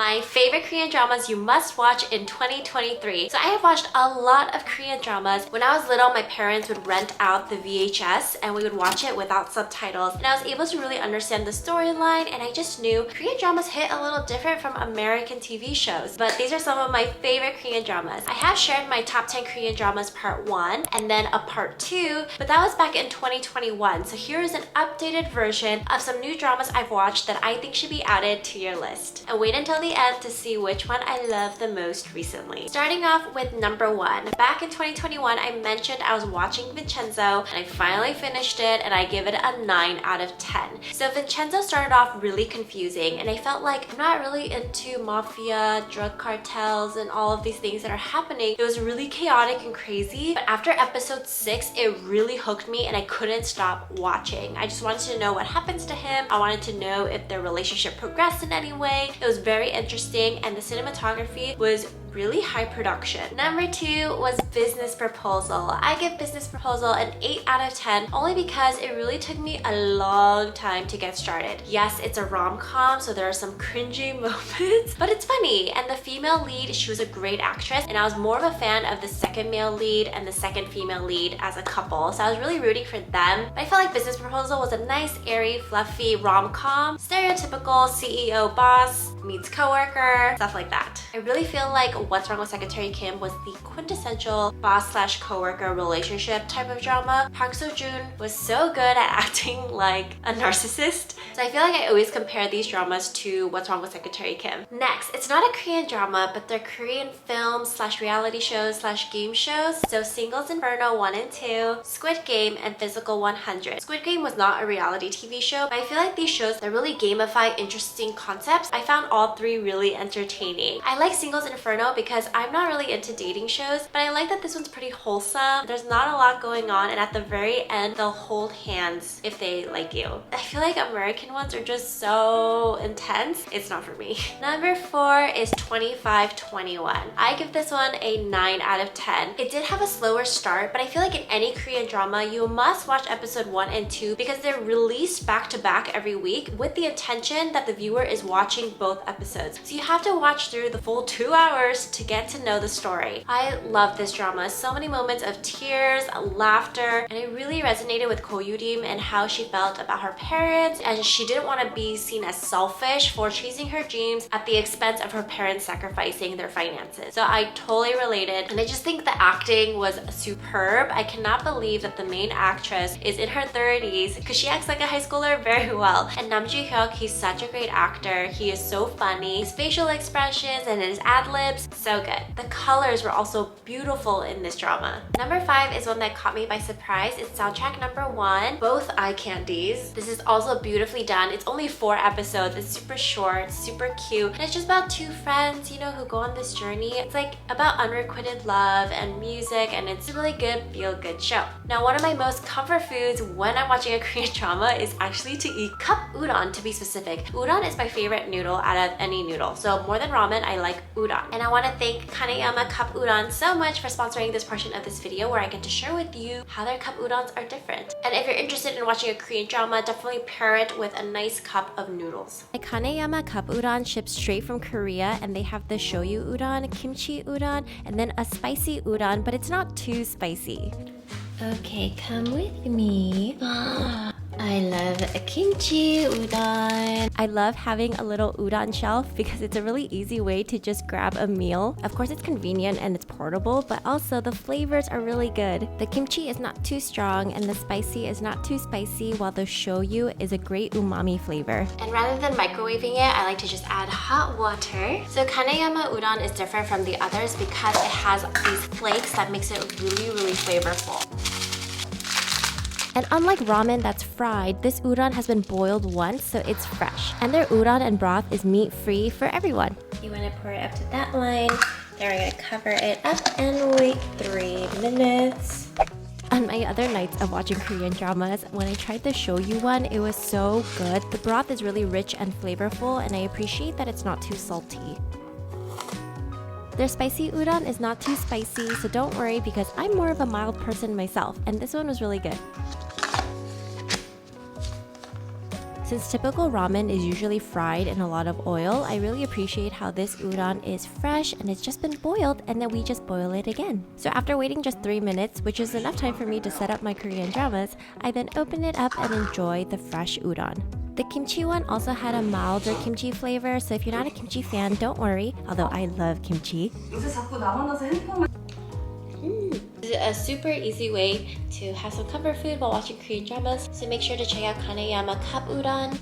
My favorite Korean dramas you must watch in 2023. So I have watched a lot of Korean dramas. When I was little, my parents would rent out the VHS and we would watch it without subtitles. And I was able to really understand the storyline, and I just knew Korean dramas hit a little different from American TV shows. But these are some of my favorite Korean dramas. I have shared my top 10 Korean dramas part 1 and then a part 2, but that was back in 2021. So here is an updated version of some new dramas I've watched that I think should be added to your list. And wait until the end to see which one I love the most recently. Starting off with number 1. Back in 2021, I mentioned I was watching Vincenzo and I finally finished it and I give it a 9 out of 10. So Vincenzo started off really confusing and I felt like I'm not really into mafia, drug cartels, and all of these things that are happening. It was really chaotic and crazy, but after episode 6, it really hooked me and I couldn't stop watching. I just wanted to know what happens to him. I wanted to know if their relationship progressed in any way. It was very interesting and the cinematography was really high production. Number 2 was Business Proposal. I give Business Proposal an 8 out of 10 only because it really took me a long time to get started. Yes, it's a rom-com, so there are some cringy moments, but it's funny. And the female lead, she was a great actress, and I was more of a fan of the second male lead and the second female lead as a couple, so I was really rooting for them. But I felt like Business Proposal was a nice, airy, fluffy rom-com, stereotypical CEO boss meets coworker, stuff like that. I really feel like What's Wrong with Secretary Kim was the quintessential boss/coworker relationship type of drama. Park Seo-joon was so good at acting like a narcissist. So I feel like I always compare these dramas to What's Wrong with Secretary Kim. Next, it's not a Korean drama, but they're Korean films/reality shows/game shows. So Singles Inferno 1 and 2, Squid Game, and Physical 100. Squid Game was not a reality TV show, but I feel like these shows that really gamify interesting concepts. I found all 3 really entertaining. I like Singles Inferno because I'm not really into dating shows, but I like that this one's pretty wholesome. There's not a lot going on, and at the very end, they'll hold hands if they like you. I feel like American ones are just so intense. It's not for me. Number 4 is 2521. I give this one a 9 out of 10. It did have a slower start, but I feel like in any Korean drama, you must watch episode 1 and 2 because they're released back to back every week with the intention that the viewer is watching both episodes. So you have to watch through the full 2 hours to get to know the story. I love this drama. So many moments of tears, laughter, and it really resonated with Ko Yoo-rim and how she felt about her parents, and she didn't want to be seen as selfish for chasing her dreams at the expense of her parents sacrificing their finances. So I totally related, and I just think the acting was superb. I cannot believe that the main actress is in her 30s because she acts like a high schooler very well. And Nam Joo-hyuk, he's such a great actor. He is so funny. His facial expressions and his ad-libs, so good. The colors were also beautiful in this drama. Number 5 is one that caught me by surprise. It's soundtrack number 1, both eye candies. This is also beautifully done. It's only 4 episodes. It's super short, super cute, and it's just about 2 friends, you know, who go on this journey. It's like about unrequited love and music, and it's a really good feel-good show. Now, one of my most comfort foods when I'm watching a Korean drama is actually to eat cup udon, to be specific. Udon is my favorite noodle out of any noodle. So more than ramen, I like udon. And I want to thank Kaneyama Cup Udon so much for sponsoring this portion of this video where I get to share with you how their cup udons are different. And if you're interested in watching a Korean drama, definitely pair it with a nice cup of noodles. The Kaneyama Cup Udon ships straight from Korea, and they have the shoyu udon, kimchi udon, and then a spicy udon, but it's not too spicy. Okay, come with me. I love a kimchi udon. I love having a little udon shelf because it's a really easy way to just grab a meal. Of course, it's convenient and it's portable, but also the flavors are really good. The kimchi is not too strong and the spicy is not too spicy, while the shoyu is a great umami flavor. And rather than microwaving it, I like to just add hot water. So Kaneyama udon is different from the others because it has these flakes that makes it really flavorful. And unlike ramen that's fried, this udon has been boiled once, so it's fresh. And their udon and broth is meat-free for everyone. You want to pour it up to that line. Then we're going to cover it up and wait 3 minutes. On my other nights of watching Korean dramas, when I tried the shoyu one, it was so good. The broth is really rich and flavorful, and I appreciate that it's not too salty. Their spicy udon is not too spicy, so don't worry because I'm more of a mild person myself, and this one was really good. Since typical ramen is usually fried in a lot of oil, I really appreciate how this udon is fresh and it's just been boiled and then we just boil it again. So after waiting just 3 minutes, which is enough time for me to set up my Korean dramas, I then open it up and enjoy the fresh udon. The kimchi one also had a milder kimchi flavor, so if you're not a kimchi fan, don't worry, although I love kimchi. This is a super easy way to have some comfort food while watching Korean dramas, so make sure to check out Kaneyama Cup Udon.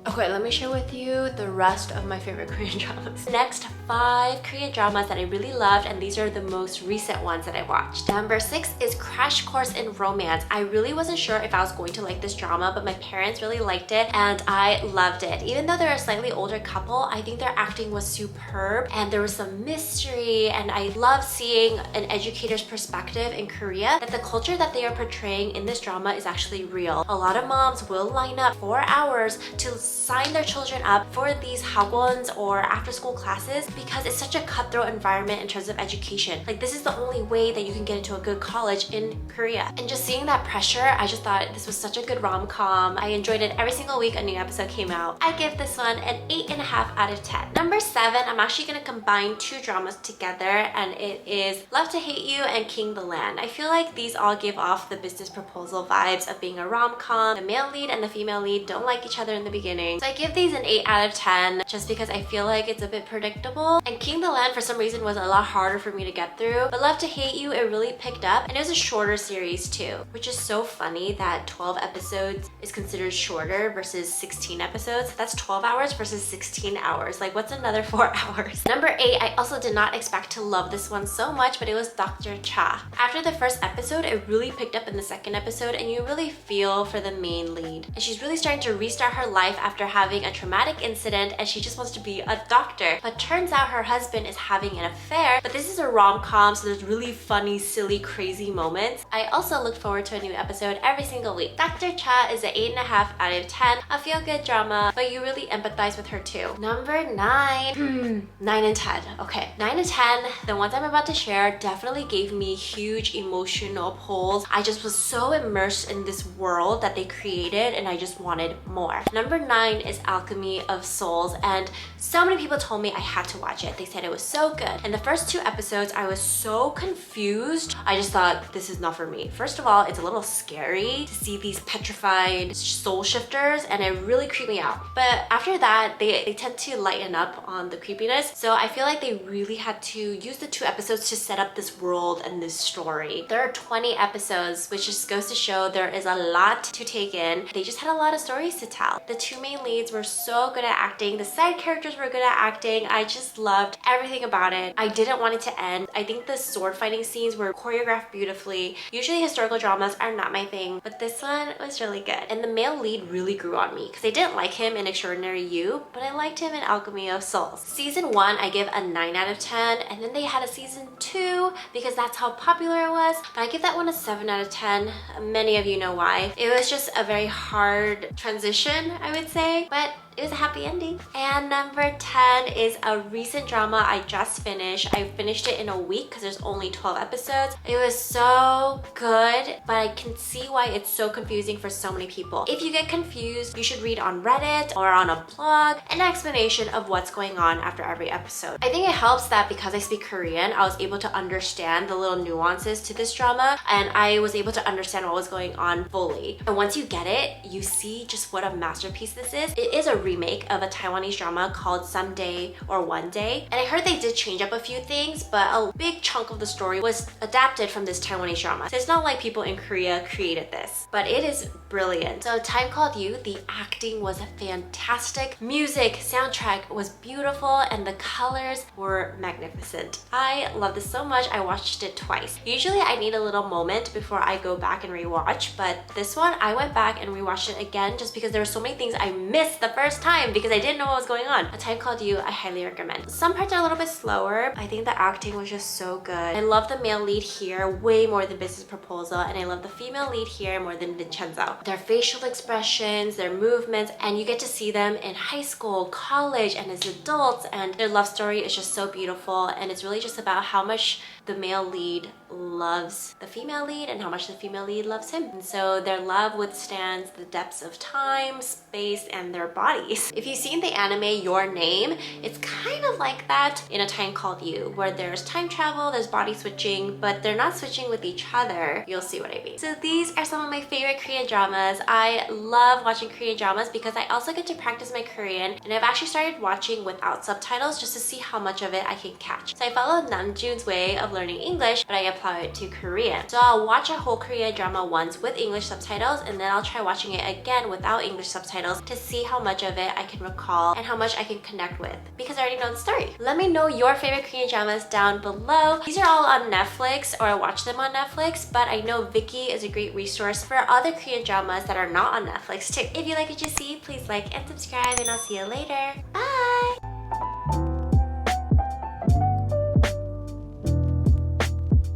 Okay, let me share with you the rest of my favorite Korean dramas. Next, 5 Korean dramas that I really loved, and these are the most recent ones that I watched. Number 6 is Crash Course in Romance. I really wasn't sure if I was going to like this drama, but my parents really liked it and I loved it. Even though they're a slightly older couple, I think their acting was superb and there was some mystery, and I love seeing an educator's perspective in Korea, that the culture that they are portraying in this drama is actually real. A lot of moms will line up for hours to sign their children up for these hagwons or after-school classes because it's such a cutthroat environment in terms of education. Like, this is the only way that you can get into a good college in Korea. And just seeing that pressure, I just thought this was such a good rom-com. I enjoyed it every single week a new episode came out. I give this one an 8.5 out of 10. Number 7, I'm actually gonna combine 2 dramas together, and it is Love to Hate You and King the Land. I feel like these all give off the business proposal vibes of being a rom-com. The male lead and the female lead don't like each other in the beginning. So I give these an 8 out of 10 just because I feel like it's a bit predictable. And King the Land for some reason was a lot harder for me to get through. But Love to Hate You, it really picked up, and it was a shorter series too, which is so funny that 12 episodes is considered shorter versus 16 episodes. That's 12 hours versus 16 hours. Like, what's another 4 hours? Number 8, I also did not expect to love this one so much, but it was Dr. Cha. After the first episode, it really picked up in the second episode, and you really feel for the main lead. And she's really starting to restart her life after having a traumatic incident, and she just wants to be a doctor. But turns out her husband is having an affair. But this is a rom-com, so there's really funny, silly, crazy moments. I also look forward to a new episode every single week. Dr. Cha is an 8.5 out of 10. A feel-good drama, but you really empathize with her too. Number 9. 9 and 10. Okay, 9 and 10, the ones I'm about to share definitely gave me huge emotional pulls. I just was so immersed in this world that they created, and I just wanted more. Number 9 is Alchemy of Souls, and so many people told me I had to watch it. They said it was so good. In the first 2 episodes, I was so confused. I just thought, this is not for me. First of all, it's a little scary to see these petrified soul shifters, and it really creeped me out. But after that, they tend to lighten up on the creepiness. So I feel like they really had to use the 2 episodes to set up this world and this story. There are 20 episodes, which just goes to show there is a lot to take in. They just had a lot of stories to tell. The 2 main leads were so good at acting. The side characters were good at acting. I just loved everything about it. I didn't want it to end. I think the sword fighting scenes were choreographed beautifully. Usually historical dramas are not my thing, but this one was really good. And the male lead really grew on me because I didn't like him in Extraordinary You, but I liked him in Alchemy of Souls. Season 1, I give a 9 out of 10, and then they had a season 2 because that's how popular it was. But I give that one a 7 out of 10. Many of you know why. It was just a very hard transition, I would say, but it was a happy ending. And number 10 is a recent drama I just finished. I finished it in a week because there's only 12 episodes. It was so good, but I can see why it's so confusing for so many people. If you get confused, you should read on Reddit or on a blog an explanation of what's going on after every episode. I think it helps that because I speak Korean, I was able to understand the little nuances to this drama, and I was able to understand what was going on fully. And once you get it, you see just what a masterpiece this is. It is a remake of a Taiwanese drama called Someday or One Day. And I heard they did change up a few things, but a big chunk of the story was adapted from this Taiwanese drama. So it's not like people in Korea created this, but it is brilliant. So Time Called You, the acting was fantastic. Music, soundtrack was beautiful, and the colors were magnificent. I love this so much. I watched it twice. Usually I need a little moment before I go back and rewatch, but this one I went back and rewatched it again just because there were so many things I missed the first time because I didn't know what was going on. A Time Called You, I highly recommend. Some parts are a little bit slower. I think the acting was just so good. I love the male lead here way more than Business Proposal, and I love the female lead here more than Vincenzo. Their facial expressions, their movements, and you get to see them in high school, college, and as adults, and their love story is just so beautiful, and it's really just about how much the male lead loves the female lead and how much the female lead loves him. And so their love withstands the depths of time, space, and their bodies. If you've seen the anime Your Name, it's kind of like that in A Time Called You, where there's time travel, there's body switching, but they're not switching with each other. You'll see what I mean. So these are some of my favorite Korean dramas. I love watching Korean dramas because I also get to practice my Korean, and I've actually started watching without subtitles just to see how much of it I can catch. So I follow Namjoon's way of learning English, but I apply it to Korean. So I'll watch a whole Korean drama once with English subtitles, and then I'll try watching it again without English subtitles to see how much of it I can recall and how much I can connect with, because I already know the story. Let me know your favorite Korean dramas down below. These are all on Netflix, or I watch them on Netflix, but I know Viki is a great resource for other Korean dramas that are not on Netflix too. If you like what you see, please like and subscribe, and I'll see you later. Bye!